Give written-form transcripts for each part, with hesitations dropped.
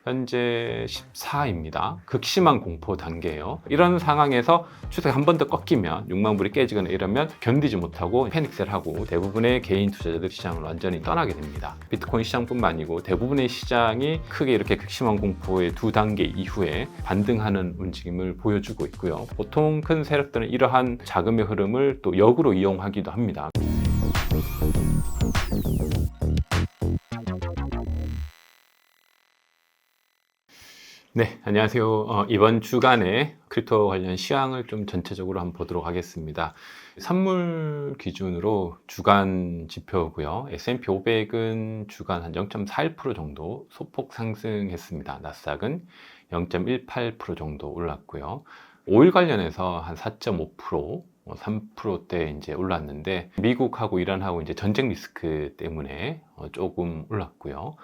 현재 14입니다. 극심한 공포 단계예요. 이런 상황에서 추세가 한 번 더 꺾이면 6만 불이 깨지거나 이러면 견디지 못하고 패닉셀 하고 대부분의 개인 투자자들 시장을 완전히 떠나게 됩니다. 비트코인 시장뿐만 아니고 대부분의 시장이 크게 이렇게 극심한 공포의 두 단계 이후에 반등하는 움직임을 보여주고 있고요. 보통 큰 세력들은 이러한 자금의 흐름을 또 역으로 이용하기도 합니다. 네, 안녕하세요. 이번 주간에 크립토 관련 시황을 좀 전체적으로 한번 보도록 하겠습니다. 선물 기준으로 주간 지표고요. S&P 500은 주간 한 0.41% 정도 소폭 상승했습니다. 나스닥은 0.18% 정도 올랐고요. 오일 관련해서 한 4.5%, 3%대 이제 올랐는데 미국하고 이란하고 이제 전쟁 리스크 때문에 조금 올랐고요.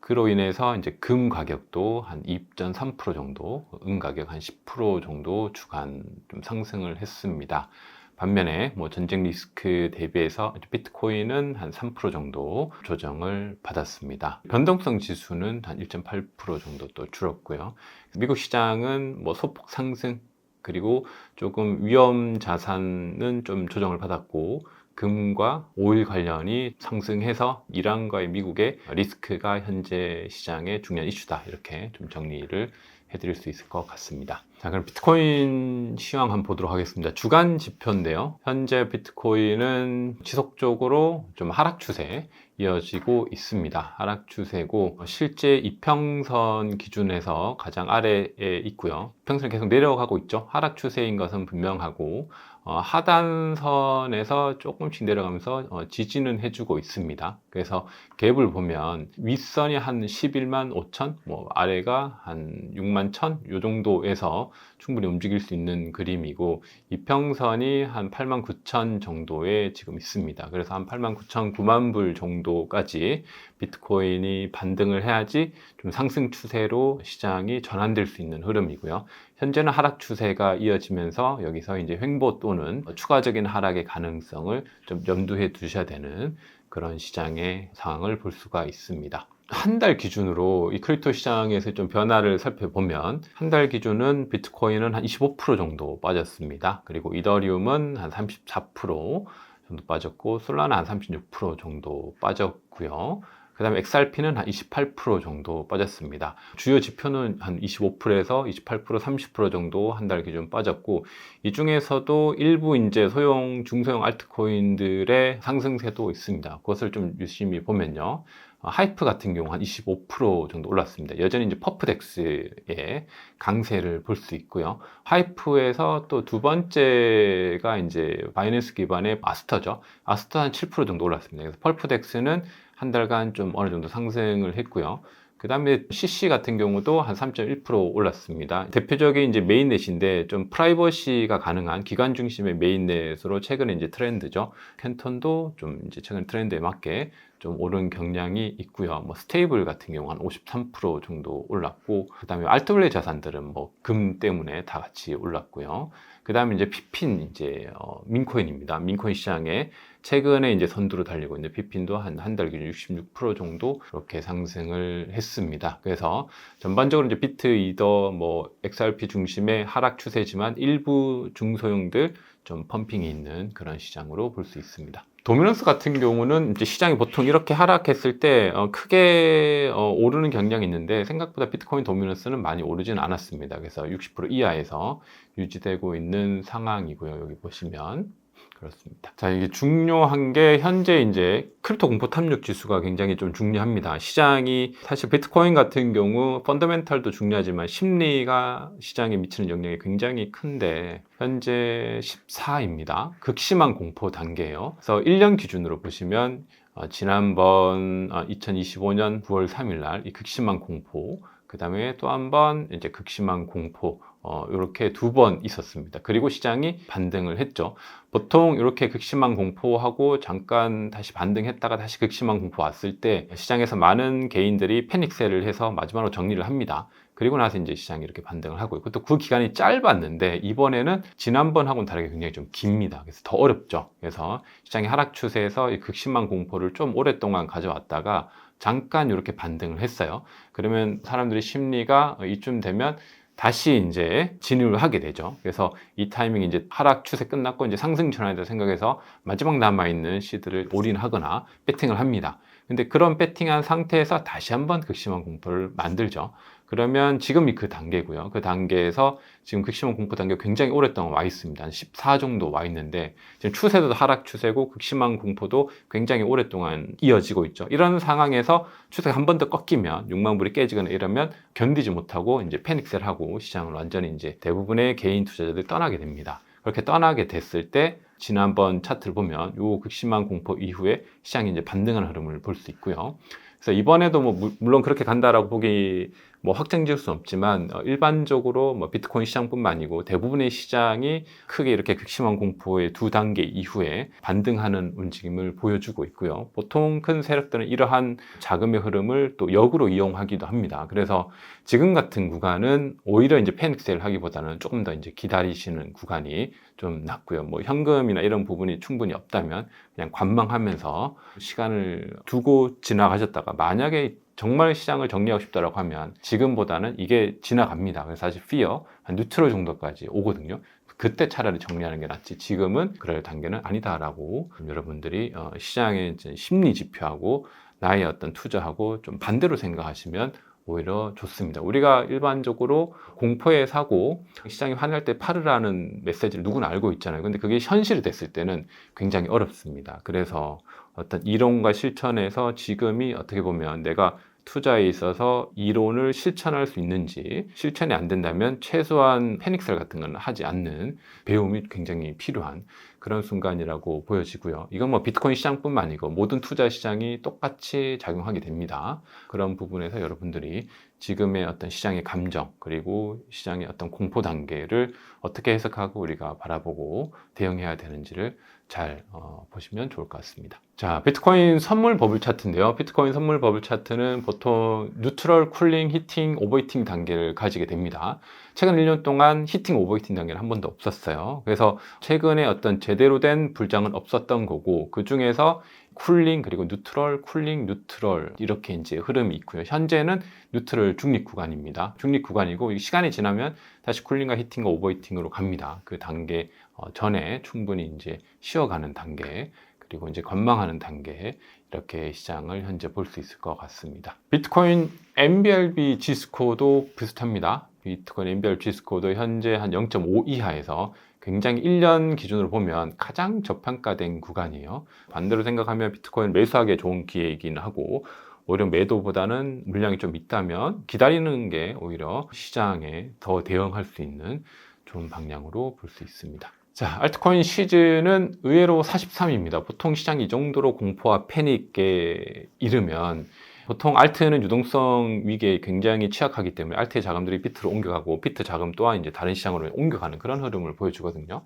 그로 인해서 이제 금 가격도 한 2.3% 정도, 은 가격 한 10% 정도 주간 좀 상승을 했습니다. 반면에 뭐 전쟁 리스크 대비해서 비트코인은 한 3% 정도 조정을 받았습니다. 변동성 지수는 한 1.8% 정도 또 줄었고요. 미국 시장은 뭐 소폭 상승, 그리고 조금 위험 자산은 좀 조정을 받았고, 금과 오일 관련이 상승해서 이란과의 미국의 리스크가 현재 시장의 중요한 이슈다, 이렇게 좀 정리를 해드릴 수 있을 것 같습니다. 자, 그럼 비트코인 시황 한번 보도록 하겠습니다. 주간 지표인데요. 현재 비트코인은 지속적으로 좀 하락 추세 이어지고 있습니다. 하락 추세고 실제 이평선 기준에서 가장 아래에 있고요. 이평선이 계속 내려가고 있죠. 하락 추세인 것은 분명하고 하단선에서 조금씩 내려가면서 지지는 해주고 있습니다. 그래서 갭을 보면 윗선이 한 11만 5천, 뭐 아래가 한 6만 1천, 요 정도에서 충분히 움직일 수 있는 그림이고, 이평선이 한 8만 9천 정도에 지금 있습니다. 그래서 한 8만 9천, 9만 불 정도까지 비트코인이 반등을 해야지 좀 상승 추세로 시장이 전환될 수 있는 흐름이고요. 현재는 하락 추세가 이어지면서 여기서 이제 횡보 또는 추가적인 하락의 가능성을 좀 염두에 두셔야 되는 그런 시장의 상황을 볼 수가 있습니다. 한 달 기준으로 이 크립토 시장에서 좀 변화를 살펴보면, 한 달 기준은 비트코인은 한 25% 정도 빠졌습니다. 그리고 이더리움은 한 34% 정도 빠졌고, 솔라나 한 36% 정도 빠졌고요. 그 다음에 XRP는 한 28% 정도 빠졌습니다. 주요 지표는 한 25%에서 28%, 30% 정도 한 달 기준 빠졌고, 이 중에서도 일부 이제 소형, 중소형 알트코인들의 상승세도 있습니다. 그것을 좀 유심히 보면요. 하이프 같은 경우 한 25% 정도 올랐습니다. 여전히 이제 퍼프덱스의 강세를 볼 수 있고요. 하이프에서 또 두 번째가 이제 바이낸스 기반의 아스터죠. 아스터 한 7% 정도 올랐습니다. 그래서 퍼프덱스는 한 달간 좀 어느 정도 상승을 했고요. 그 다음에 CC 같은 경우도 한 3.1% 올랐습니다. 대표적인 이제 메인넷인데 좀 프라이버시가 가능한 기관 중심의 메인넷으로 최근에 이제 트렌드죠. 캔톤도 좀 이제 최근 트렌드에 맞게 좀 오른 경향이 있고요. 뭐 스테이블 같은 경우 한 53% 정도 올랐고, 그 다음에 알트블레 자산들은 뭐 금 때문에 다 같이 올랐고요. 그 다음에 이제 피핀 이제 민코인입니다. 민코인 시장에 최근에 이제 선두로 달리고 있는 피핀도 한 달 기준 66% 정도 그렇게 상승을 했습니다. 그래서 전반적으로 이제 비트, 이더, 뭐 XRP 중심의 하락 추세지만 일부 중소형들 좀 펌핑이 있는 그런 시장으로 볼 수 있습니다. 도미넌스 같은 경우는 이제 시장이 보통 이렇게 하락했을 때 크게 오르는 경향이 있는데, 생각보다 비트코인 도미넌스는 많이 오르진 않았습니다. 그래서 60% 이하에서 유지되고 있는 상황이고요. 여기 보시면 그렇습니다. 자, 이게 중요한 게 현재 이제 크립토 공포 탐욕 지수가 굉장히 좀 중요합니다. 시장이 사실 비트코인 같은 경우 펀더멘탈도 중요하지만 심리가 시장에 미치는 영향이 굉장히 큰데, 현재 14입니다. 극심한 공포 단계예요. 그래서 1년 기준으로 보시면 지난번 2025년 9월 3일 날 이 극심한 공포, 그 다음에 또 한 번 이제 극심한 공포, 이렇게 두 번 있었습니다. 그리고 시장이 반등을 했죠. 보통 이렇게 극심한 공포하고 잠깐 다시 반등했다가 다시 극심한 공포 왔을 때 시장에서 많은 개인들이 패닉셀을 해서 마지막으로 정리를 합니다. 그리고 나서 이제 시장이 이렇게 반등을 하고 있고, 또 그 기간이 짧았는데 이번에는 지난번하고는 다르게 굉장히 좀 깁니다. 그래서 더 어렵죠. 그래서 시장의 하락 추세에서 이 극심한 공포를 좀 오랫동안 가져왔다가 잠깐 이렇게 반등을 했어요. 그러면 사람들의 심리가 이쯤 되면 다시 이제 진입을 하게 되죠. 그래서 이 타이밍이 이제 하락 추세 끝났고 이제 상승 전환이다 생각해서 마지막 남아있는 시드를 올인하거나 배팅을 합니다. 근데 그런 배팅한 상태에서 다시 한번 극심한 공포를 만들죠. 그러면 지금이 그 단계고요. 그 단계에서 지금 극심한 공포 단계가 굉장히 오랫동안 와 있습니다. 한 14 정도 와 있는데 지금 추세도 하락 추세고 극심한 공포도 굉장히 오랫동안 이어지고 있죠. 이런 상황에서 추세가 한 번 더 꺾이면 6만 불이 깨지거나 이러면 견디지 못하고 이제 패닉셀 하고 시장을 완전히 이제 대부분의 개인 투자자들이 떠나게 됩니다. 그렇게 떠나게 됐을 때 지난번 차트를 보면 요 극심한 공포 이후에 시장이 이제 반등하는 흐름을 볼 수 있고요. 그래서 이번에도 뭐 물론 그렇게 간다라고 보기 뭐 확정 지을 수는 없지만 일반적으로 뭐 비트코인 시장뿐만 아니고 대부분의 시장이 크게 이렇게 극심한 공포의 두 단계 이후에 반등하는 움직임을 보여주고 있고요. 보통 큰 세력들은 이러한 자금의 흐름을 또 역으로 이용하기도 합니다. 그래서 지금 같은 구간은 오히려 이제 패닉셀 하기보다는 조금 더 이제 기다리시는 구간이 좀 낫고요. 뭐 현금이나 이런 부분이 충분히 없다면 그냥 관망하면서 시간을 두고 지나가셨다가 만약에 정말 시장을 정리하고 싶다라고 하면 지금보다는 이게 지나갑니다. 그래서 사실 fear, 한 뉴트럴 정도까지 오거든요. 그때 차라리 정리하는 게 낫지 지금은 그럴 단계는 아니다라고 여러분들이 시장의 심리 지표하고 나의 어떤 투자하고 좀 반대로 생각하시면 오히려 좋습니다. 우리가 일반적으로 공포에 사고 시장이 환할 때 팔으라는 메시지를 누구나 알고 있잖아요. 근데 그게 현실이 됐을 때는 굉장히 어렵습니다. 그래서 어떤 이론과 실천에서 지금이 어떻게 보면 내가 투자에 있어서 이론을 실천할 수 있는지, 실천이 안 된다면 최소한 패닉셀 같은 건 하지 않는 배움이 굉장히 필요한 그런 순간이라고 보여지고요. 이건 뭐 비트코인 시장뿐만 아니고 모든 투자 시장이 똑같이 작용하게 됩니다. 그런 부분에서 여러분들이 지금의 어떤 시장의 감정 그리고 시장의 어떤 공포 단계를 어떻게 해석하고 우리가 바라보고 대응해야 되는지를 잘 보시면 좋을 것 같습니다. 자, 비트코인 선물 버블 차트인데요. 비트코인 선물 버블 차트는 보통 뉴트럴, 쿨링, 히팅, 오버히팅 단계를 가지게 됩니다. 최근 1년 동안 히팅, 오버히팅 단계는 한 번도 없었어요. 그래서 최근에 어떤 제대로 된 불장은 없었던 거고 그 중에서 쿨링 그리고 뉴트럴, 쿨링, 뉴트럴 이렇게 이제 흐름이 있고요. 현재는 뉴트럴 중립 구간입니다. 중립 구간이고 시간이 지나면 다시 쿨링과 히팅과 오버히팅으로 갑니다. 그 단계 전에 충분히 이제 쉬어가는 단계 그리고 이제 관망하는 단계 이렇게 시장을 현재 볼 수 있을 것 같습니다. 비트코인 NBRB G스코어도 비슷합니다. 비트코인 NBRB G스코어도 현재 한 0.5 이하에서 굉장히 1년 기준으로 보면 가장 저평가된 구간이에요. 반대로 생각하면 비트코인 매수하기에 좋은 기회이긴 하고 오히려 매도보다는 물량이 좀 있다면 기다리는 게 오히려 시장에 더 대응할 수 있는 좋은 방향으로 볼 수 있습니다. 자, 알트코인 시즌은 의외로 43입니다. 보통 시장이 이 정도로 공포와 패닉에 이르면 보통 알트는 유동성 위기에 굉장히 취약하기 때문에 알트의 자금들이 비트로 옮겨가고 비트 자금 또한 이제 다른 시장으로 옮겨가는 그런 흐름을 보여주거든요.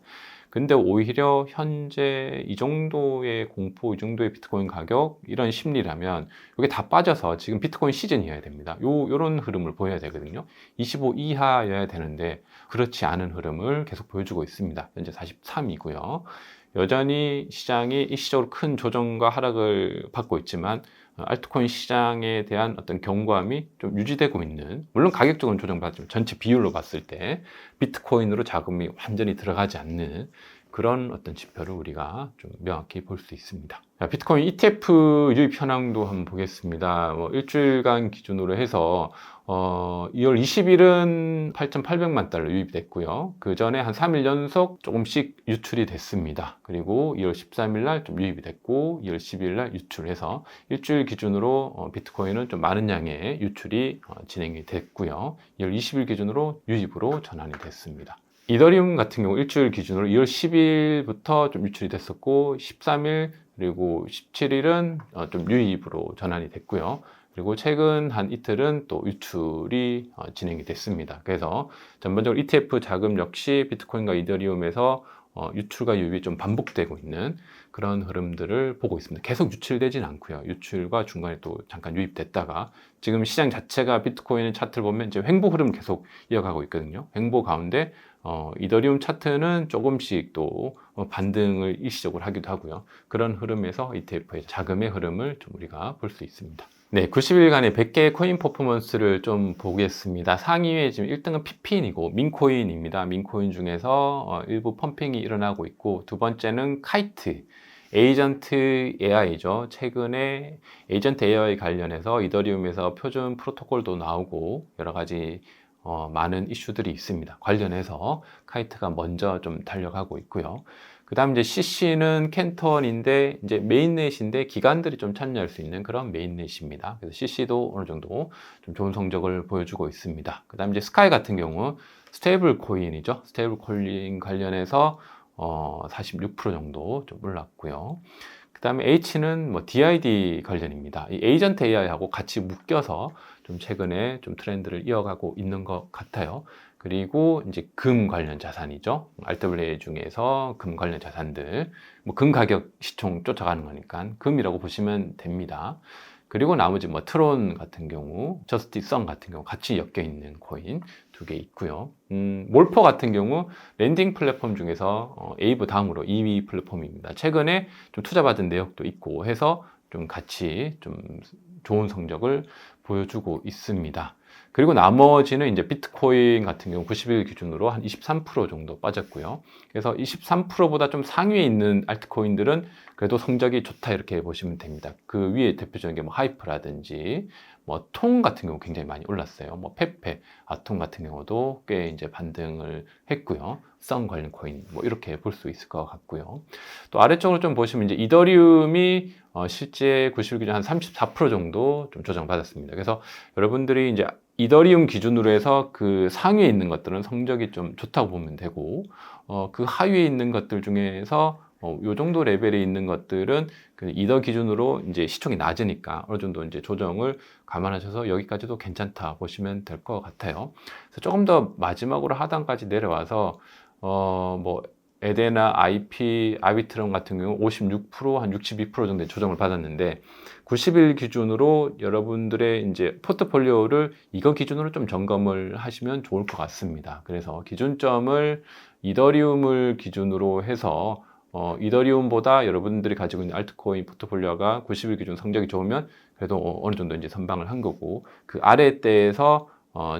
근데 오히려 현재 이 정도의 공포, 이 정도의 비트코인 가격 이런 심리라면 이게 다 빠져서 지금 비트코인 시즌이어야 됩니다. 요런 흐름을 보여야 되거든요. 25 이하여야 되는데 그렇지 않은 흐름을 계속 보여주고 있습니다. 현재 43이고요. 여전히 시장이 일시적으로 큰 조정과 하락을 받고 있지만 알트코인 시장에 대한 어떤 경고함이 좀 유지되고 있는, 물론 가격적으로는 조정받지만 전체 비율로 봤을 때 비트코인으로 자금이 완전히 들어가지 않는 그런 어떤 지표를 우리가 좀 명확히 볼 수 있습니다. 자, 비트코인 ETF 유입 현황도 한번 보겠습니다. 일주일간 기준으로 해서 2월 20일은 8,800만 달러 유입됐고요. 그 전에 한 3일 연속 조금씩 유출이 됐습니다. 그리고 2월 13일 날 좀 유입이 됐고 2월 12일 날 유출해서 일주일 기준으로 비트코인은 좀 많은 양의 유출이 진행이 됐고요. 2월 20일 기준으로 유입으로 전환이 됐습니다. 이더리움 같은 경우 일주일 기준으로 2월 10일부터 좀 유출이 됐었고 13일 그리고 17일은 좀 유입으로 전환이 됐고요. 그리고 최근 한 이틀은 또 유출이 진행이 됐습니다. 그래서 전반적으로 ETF 자금 역시 비트코인과 이더리움에서 유출과 유입이 좀 반복되고 있는 그런 흐름들을 보고 있습니다. 계속 유출되진 않고요. 유출과 중간에 또 잠깐 유입됐다가 지금 시장 자체가 비트코인 차트를 보면 이제 횡보 흐름 계속 이어가고 있거든요. 횡보 가운데 이더리움 차트는 조금씩 또 반등을 일시적으로 하기도 하고요. 그런 흐름에서 ETF의 자금의 흐름을 좀 우리가 볼 수 있습니다. 네, 90일간의 100개의 코인 퍼포먼스를 좀 보겠습니다. 상위에 지금 1등은 피핀이고 민코인입니다. 민코인 중에서 일부 펌핑이 일어나고 있고, 두 번째는 카이트, 에이전트 AI죠. 최근에 에이전트 AI 관련해서 이더리움에서 표준 프로토콜도 나오고 여러 가지 많은 이슈들이 있습니다. 관련해서 카이트가 먼저 좀 달려가고 있고요. 그 다음 이제 CC는 캔턴인데 이제 메인넷인데 기관들이 좀 참여할 수 있는 그런 메인넷입니다. 그래서 CC도 어느 정도 좀 좋은 성적을 보여주고 있습니다. 그 다음 이제 스카이 같은 경우 스테이블 코인이죠. 스테이블 코인 관련해서 46% 정도 좀 올랐고요. 그 다음에 H는 뭐 DID 관련입니다. 이 에이전트 AI하고 같이 묶여서 좀 최근에 좀 트렌드를 이어가고 있는 것 같아요. 그리고 이제 금 관련 자산이죠. RWA 중에서 금 관련 자산들, 뭐 금 가격 시총 쫓아가는 거니까 금이라고 보시면 됩니다. 그리고 나머지 뭐 트론 같은 경우, 저스티선 같은 경우 같이 엮여 있는 코인 2개 있고요. 몰퍼 같은 경우 랜딩 플랫폼 중에서 에이브 다음으로 2위 플랫폼입니다. 최근에 좀 투자받은 내역도 있고 해서 좀 같이 좀 좋은 성적을 보여주고 있습니다. 그리고 나머지는 이제 비트코인 같은 경우 90일 기준으로 한 23% 정도 빠졌고요. 그래서 23%보다 좀 상위에 있는 알트코인들은 그래도 성적이 좋다 이렇게 보시면 됩니다. 그 위에 대표적인 게 뭐 하이프라든지 뭐 통 같은 경우 굉장히 많이 올랐어요. 뭐 페페, 아통 같은 경우도 꽤 이제 반등을 했고요. 썬 관련 코인 뭐 이렇게 볼 수 있을 것 같고요. 또 아래쪽으로 좀 보시면 이제 이더리움이 실제 90일 기준 한 34% 정도 좀 조정받았습니다. 그래서 여러분들이 이제 이더리움 기준으로 해서 그 상위에 있는 것들은 성적이 좀 좋다고 보면 되고, 그 하위에 있는 것들 중에서 요 정도 레벨에 있는 것들은 그 이더 기준으로 이제 시총이 낮으니까 어느 정도 이제 조정을 감안하셔서 여기까지도 괜찮다 보시면 될 것 같아요. 그래서 조금 더 마지막으로 하단까지 내려와서 뭐 에데나, IP, 아비트럼 같은 경우 56%, 한 62% 정도의 조정을 받았는데 90일 기준으로 여러분들의 이제 포트폴리오를 이거 기준으로 좀 점검을 하시면 좋을 것 같습니다. 그래서 기준점을 이더리움을 기준으로 해서 이더리움보다 여러분들이 가지고 있는 알트코인 포트폴리오가 90일 기준 성적이 좋으면 그래도 어느 정도 이제 선방을 한 거고, 그 아래때에서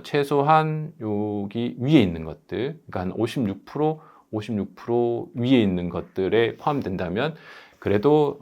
최소한 여기 위에 있는 것들, 그러니까 한 56% 위에 있는 것들에 포함된다면 그래도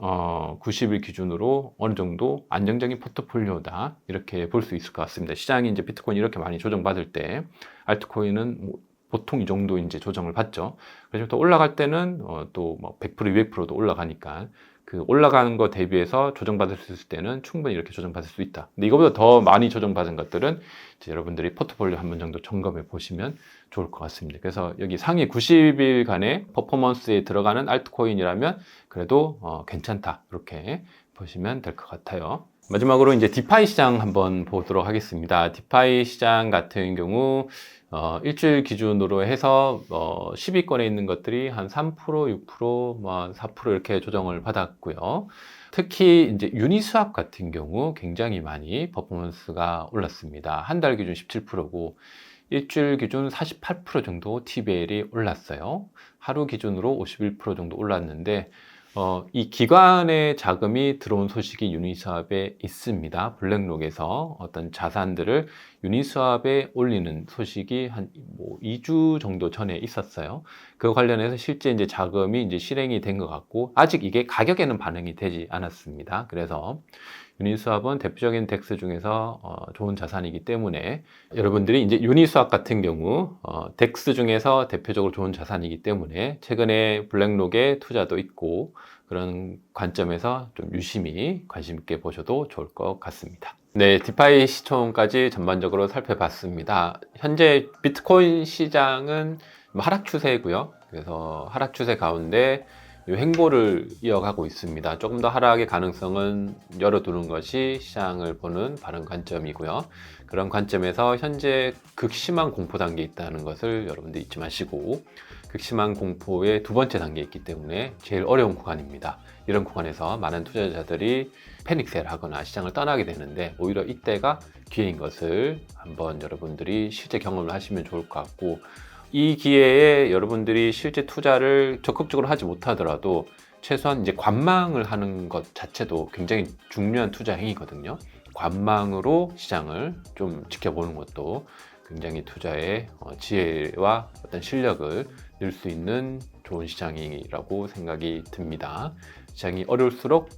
90일 기준으로 어느 정도 안정적인 포트폴리오다 이렇게 볼 수 있을 것 같습니다. 시장이 이제 비트코인 이렇게 많이 조정받을 때 알트코인은 뭐 보통 이 정도 이제 조정을 받죠. 그래서 또 올라갈 때는 또 뭐 100%, 200%도 올라가니까 그 올라가는 거 대비해서 조정받을 수 있을 때는 충분히 이렇게 조정받을 수 있다. 근데 이거보다 더 많이 조정받은 것들은 이제 여러분들이 포트폴리오 한번 정도 점검해 보시면 좋을 것 같습니다. 그래서 여기 상위 90일간의 퍼포먼스에 들어가는 알트코인이라면 그래도 괜찮다 이렇게 보시면 될 것 같아요. 마지막으로 이제 디파이 시장 한번 보도록 하겠습니다. 디파이 시장 같은 경우 일주일 기준으로 해서 10위권에 있는 것들이 한 3%, 6%, 뭐 4% 이렇게 조정을 받았고요. 특히 이제 유니스왑 같은 경우 굉장히 많이 퍼포먼스가 올랐습니다. 한 달 기준 17%고 일주일 기준 48% 정도 TBL이 올랐어요. 하루 기준으로 51% 정도 올랐는데 이 기관의 자금이 들어온 소식이 유니스왑에 있습니다. 블랙록에서 어떤 자산들을 유니스왑에 올리는 소식이 한 2주 정도 전에 있었어요. 그 관련해서 실제 이제 자금이 이제 실행이 된 것 같고, 아직 이게 가격에는 반영이 되지 않았습니다. 그래서 유니스왑은 대표적인 덱스 중에서 좋은 자산이기 때문에 여러분들이 이제 유니스왑 같은 경우 덱스 중에서 대표적으로 좋은 자산이기 때문에 최근에 블랙록에 투자도 있고 그런 관점에서 좀 유심히 관심 있게 보셔도 좋을 것 같습니다. 네, 디파이 시총까지 전반적으로 살펴봤습니다. 현재 비트코인 시장은 하락 추세고요. 그래서 하락 추세 가운데 횡보를 이어가고 있습니다. 조금 더 하락의 가능성은 열어두는 것이 시장을 보는 바른 관점이고요. 그런 관점에서 현재 극심한 공포 단계에 있다는 것을 여러분들 잊지 마시고, 극심한 공포의 두 번째 단계에 있기 때문에 제일 어려운 구간입니다. 이런 구간에서 많은 투자자들이 패닉셀 하거나 시장을 떠나게 되는데 오히려 이때가 기회인 것을 한번 여러분들이 실제 경험을 하시면 좋을 것 같고, 이 기회에 여러분들이 실제 투자를 적극적으로 하지 못하더라도 최소한 이제 관망을 하는 것 자체도 굉장히 중요한 투자 행위거든요. 관망으로 시장을 좀 지켜보는 것도 굉장히 투자의 지혜와 어떤 실력을 늘 수 있는 좋은 시장이라고 생각이 듭니다. 시장이 어려울수록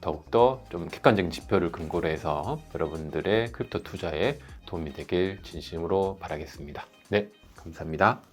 더욱더 좀 객관적인 지표를 근거로 해서 여러분들의 크립토 투자에 도움이 되길 진심으로 바라겠습니다. 네, 감사합니다.